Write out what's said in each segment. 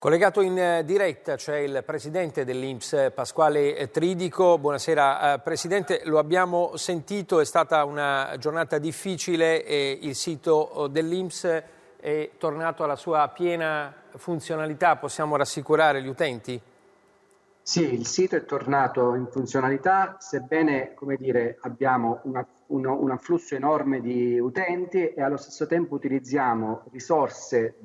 Collegato in diretta c'è il presidente dell'INPS, Pasquale Tridico. Buonasera Presidente, lo abbiamo sentito, è stata una giornata difficile e il sito dell'INPS è tornato alla sua piena funzionalità, possiamo rassicurare gli utenti? Sì, il sito è tornato in funzionalità, sebbene, come dire, abbiamo un afflusso enorme di utenti e allo stesso tempo utilizziamo risorse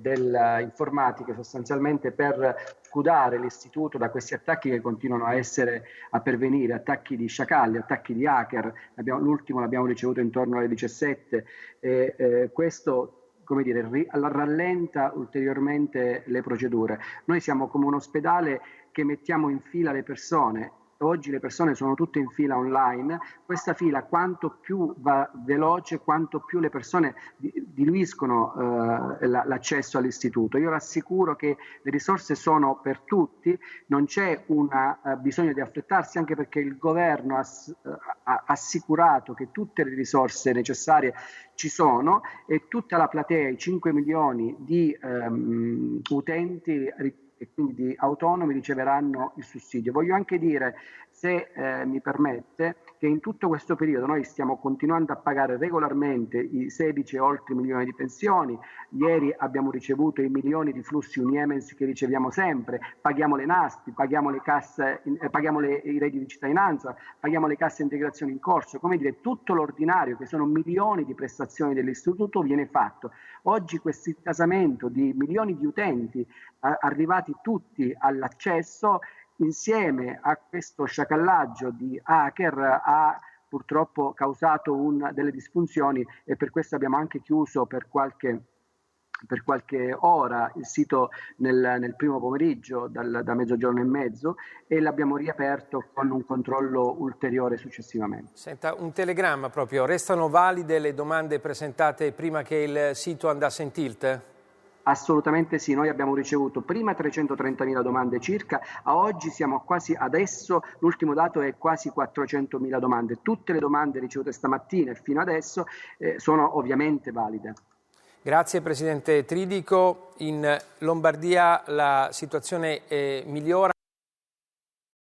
informatiche sostanzialmente per scudare l'istituto da questi attacchi che continuano a pervenire, attacchi di sciacalli, attacchi di hacker. L'ultimo l'abbiamo ricevuto intorno alle 17 questo, come dire, rallenta ulteriormente le procedure. Noi siamo come un ospedale che mettiamo in fila le persone. Oggi le persone sono tutte in fila online, questa fila quanto più va veloce, quanto più le persone diluiscono l'accesso all'istituto. Io rassicuro che le risorse sono per tutti, non c'è bisogno di affrettarsi, anche perché il governo ha assicurato che tutte le risorse necessarie ci sono e tutta la platea, i 5 milioni di utenti e quindi di autonomi riceveranno il sussidio. Voglio anche dire, se mi permette, che in tutto questo periodo noi stiamo continuando a pagare regolarmente i 16 e oltre milioni di pensioni. Ieri abbiamo ricevuto i milioni di flussi Uniemens che riceviamo sempre, paghiamo le NASPI, paghiamo le casse, paghiamo i redditi di cittadinanza, paghiamo le casse integrazione in corso, come dire, tutto l'ordinario, che sono milioni di prestazioni dell'istituto, viene fatto. Oggi questo intasamento di milioni di utenti arrivati tutti all'accesso, insieme a questo sciacallaggio di hacker, ha purtroppo causato delle disfunzioni e per questo abbiamo anche chiuso per qualche ora il sito nel primo pomeriggio, da mezzogiorno e mezzo, e l'abbiamo riaperto con un controllo ulteriore successivamente. Senta, un telegramma proprio, restano valide le domande presentate prima che il sito andasse in tilt? Assolutamente sì, noi abbiamo ricevuto prima 330.000 domande circa, a oggi siamo quasi, adesso l'ultimo dato è quasi 400.000 domande. Tutte le domande ricevute stamattina e fino adesso sono ovviamente valide. Grazie Presidente Tridico. In Lombardia la situazione migliora.